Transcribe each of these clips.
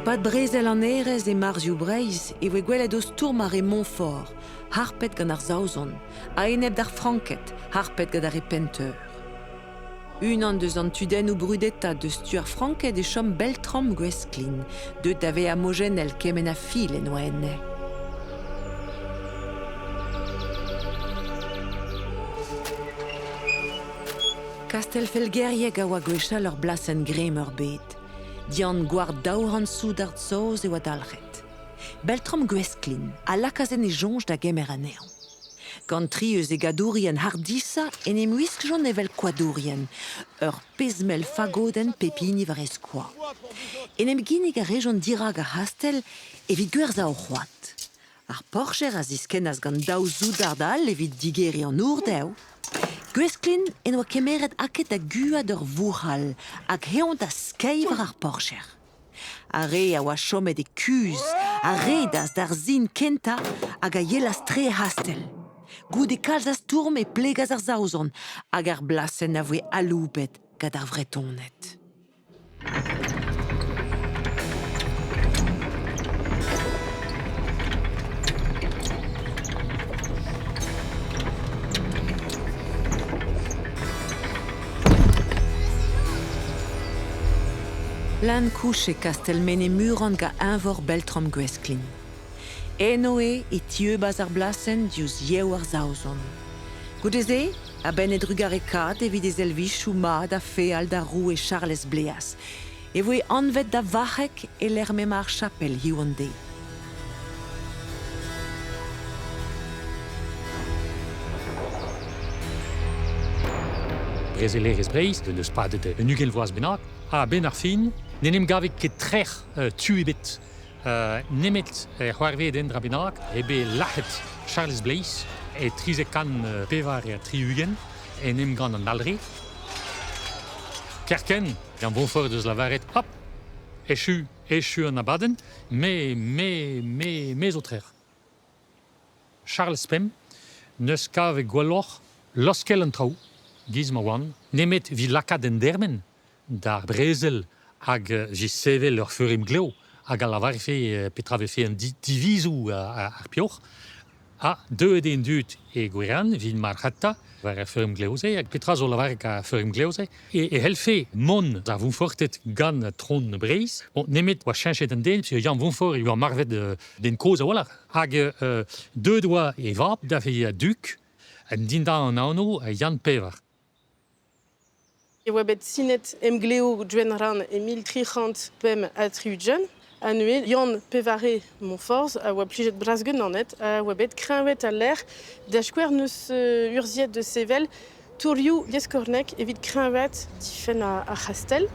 pas de Brezel en Erez et Marziou Breiz, e oe gwelet o stourm ar e Montfort, harpet gant ar zaozon, a eneb d'ar franket, harpet gant ar e penteur. Un deus an tuden ou brudeta de stuar franket e chom Beltram Gwesklin, de dave a mojen el kemen a fil en oa enne. Kastelfelgerieg a oa gwechal ur blasen grem ur bet. Dian gwar daouran soud ar zoz e oa dalret. Beltram Gwesklin a lakazen e jonj da gemer a neon. Gant tri eus e gadourien hardissa en em wiskjon evel kwadourien, ur pezmel fagoden pepini var eskoa. En em ginnig a rejon dirag a hastel evit gwerz a o c'hoat. Ar porcher a zisken as gant daou zoud ar dal evit digeri an ourdeu. Gwesklin en oa kemeret aket a guad ur vourhal hag heont a skeiver ar porcher. A re a oa chomet e kuz, a redas d'ar zin kenta hag a yelas tre hastel. Goud e kalzas tourm e plegaz ar zaozon hag ar blasen a voe aloubet gant ar vretonet. Lan kouche kastelmen e muran ga invor Beltram Gwesklin. Enoe e tiebaz ar blasen diouz yew ar zaozon. Goudeze, a ben e drugar e kat evit e zelvichou mad a feal da rou e Charles Bleas. E voe anvet da vachek e l'ermem ar chapel hiu an de. Brezelerez Breiz, de neus padet un ugel voaz bennak, a ben ar fin, nenem gavek ket trec'h tuebet. Nemet c'hoarvet en dra bennak, ebe lachet Charles Bleas, e trize kan pevar e tri ugen, en em gant an alre. Kerken, an bonfort deus lavaret, hop, echu an abaden, me zo trec'h. Charles Pem, neus kave gwelloc'h, loskel an traoù, giz ma oan, nemet vi lakad en dermen, da brezel hag jis sevel ur feurim gleo, hag a lavarfe petravefe an divizou ar pioch, a deuet en dut e gweran, vin mar hatta, war ar feurim gleoze, hag petra zo lavarek ar feurim gleoze, e helfe mon ar vunfortet gant tron Breiz, nemet oa chenchet an den, parce Jan Vunfort eo ar marvet den koz a olar, hag deuet oa e vap da fe duk, an dinda an anno a Jan Pevar. E oa bet sinet emgleo dwen ran e 1300 pem a triudjen. Anue, Jan Pevare Montfort a oa plijet brazgen an net, a oa bet kreñvet a l'er da skwer neus urziet de sevel tourioù lieskornek evit kreñvet difen a chastel.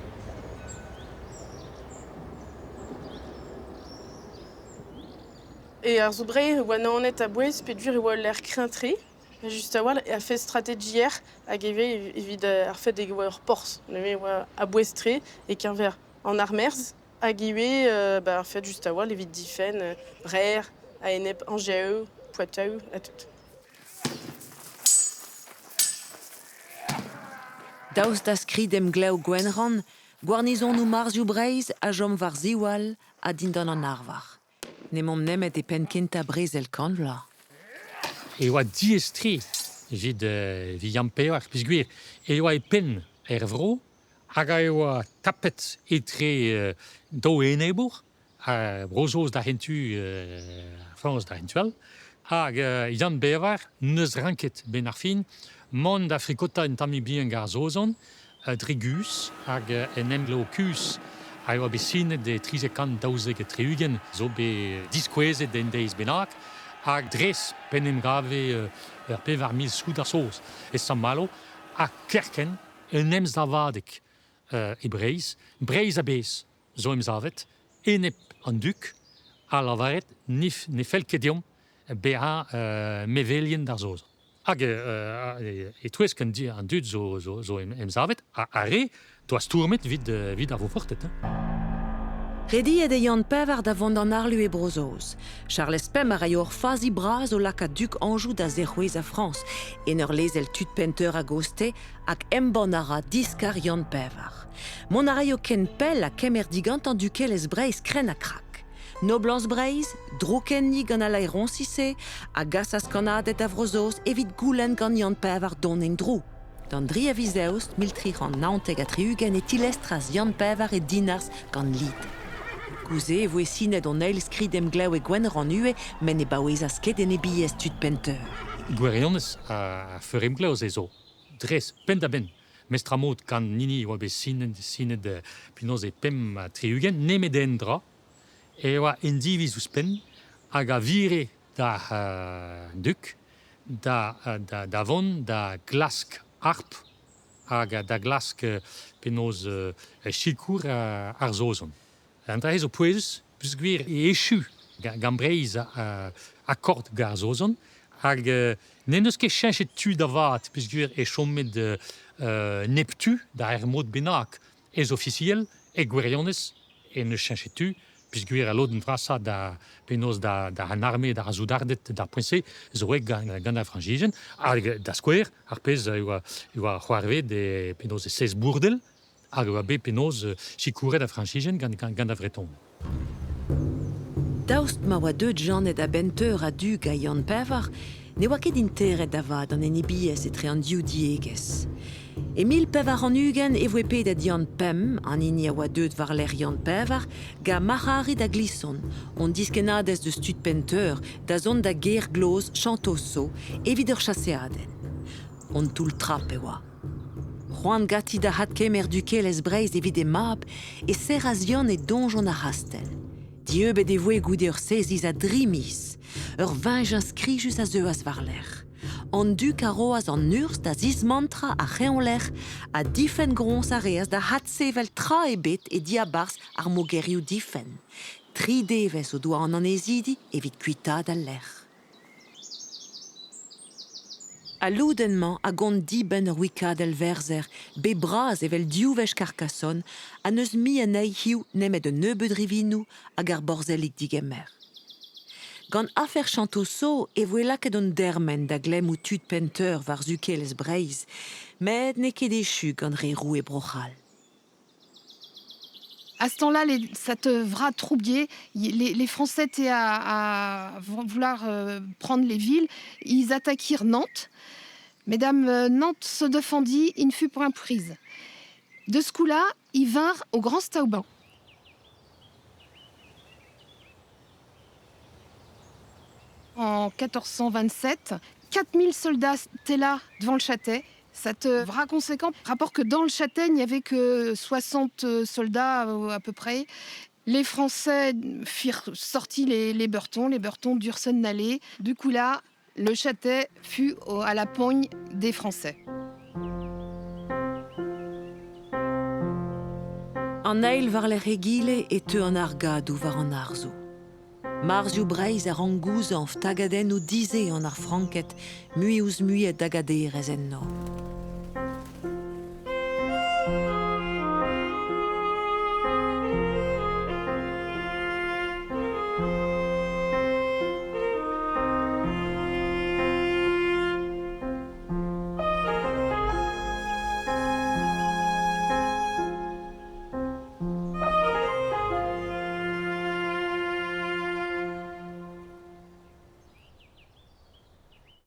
E ar zo bre oa naonet a bouez pedur e oa l'er kreñtre. Just a wal, a fait stratégier hag evit ar fet eg ur porz. Neve oa a bouestre e kenver an armerz hag ar fet just a wal evit difen brer, a enep Angeo, Poitou, a tout. Daoust da skrid em gleo gwenran, gwarnizon nou Marziou Breiz a jom var ziwal a dindan an arvar. Nemom nemet e pen kenta brezel kanvla. E oa diestri vid Jan Pevar, piz gwir, e oa e pen vro, hag a oa tapet etre do enebour, a brozoz da hentu, France da hentuel, hag Jan Pevar neus ranket ben ar fin, mon da frikota en tami bien gar zozon, drigus, hag en emglo kus, a oa besinet de trizekan daouzeg e treugen, zo be diskwezet den deiz benak, hag dres penem gave ur pevar mil soud ar soz. E Saint-Malo, a kerken en emz da vadek e Breiz. Breiz a bez zo emz avet, enep an duk, a lavaret nif ne felkediom beha mevelien d'ar zoz. Hag e touesk an dut zo emz avet, a re, toaz tourmet vid a vo fortet. Redi de Jan Pevar davon an Arlu e Brozos. Charles Pem a raior fazi braz o laka Duc Anjou da zerhouez a France, en ur lezel tud penteur a goste, ak embon ara diskar Jan Pevar. Mon a raio ken pel a kemer digant an dukel es breiz kren a krak. Noblans breiz, droken ni gant a lai roncisse, a gassas kanadet a Vrozos evit goulen gant Jan Pevar don en drou. Dan 3 vizeost, 1390 a triugen et tilestras Jan Pevar et dinars gant lid. Gouze e voe sinet on eil skrid em glav e gwenner an ue, men e baouez a sket en e biez tud penteur. Gwirionez a ferem glaoz ezo. Dres, pen da ben. Mestramot kan nini oa be sinet pinoz e pem a triugen, nemet en dra, e oa en diviz ouz pen, hag a vire da duk, da von, da glask harp, hag da glask pinoz chilkour ar zozon. Antraez o poezus, peus gwir e echu gambreiz akord gar zozon, hag n'en eus ket chenchet tu da vat, peus gwir e chommet neptu da er mod bennak ez officiel, e gwirionez en eus chenchet tu, peus gwir a loden vrasa da penoz da an arme da zoudardet da poense, zo eg gant a franjigen, hag da skouer, ar pez oa c'hoarve de penoz e 16 bourdel, hag oa be penoz chikouret a franjigen gant a vreton. Daoust ma oa deud janet a benteur a Duc a Jan Pevar, ne oa ket interet da vat an en e biez etre an diou diegez. Emil Pevar an ugen e voe pet a Jan Pem, an ini a oa deud var l'er Jan Pevar, ga marari da glisson, on diskenadez de stud penteur, da zon da ger gloz chantoso, evit ur chaseaden. On tout trap e oa. Juan gati da hat kemer dukel es breiz evit e mab, e seraz Jan e donjon a hastel. Dieu bet e voe goude ur seziz a drimis, ur vinj inscrijus a zeuas var l'er. An Duc a roaz an urs da zizmantra a reonler, a difen grons a reaz da hat sevel tra e bet e diabars ar mogerioù difen. 3 devez o doa an ezidi evit kuitad al l'er. A loudenman a gont diben ur wikad el verzer, be braz evel diouvezh karkasson, an eus mi an ei hiou nemet un nebeudrivinou hag ar borzellik digemer. Gant afer chantoso e voe laket un dermen da glem ou tud penteur var zukel es breiz, met ne ket echu gant rerou e brochal. À ce temps-là, cette vra troublier, les Français étaient à vouloir prendre les villes. Ils attaquèrent Nantes. Mesdames, Nantes se défendit, il ne fut point prise. De ce coup-là, ils vinrent au Grand Stauban. En 1427, 4000 soldats étaient là devant le Châtelet. C'est vrai conséquent. Rapport que dans le Châtelet, il n'y avait que 60 soldats à peu près. Les Français firent sortir les Burtons durent s'en aller. Du coup là, le Châtelet fut à la pogne des Français. An eil var l'er egile e teu an argadou var an arzo. Marzioù breiz ar angouzanf tagaden ou dize an ar franket, mui ouz muiet dagaderez enno.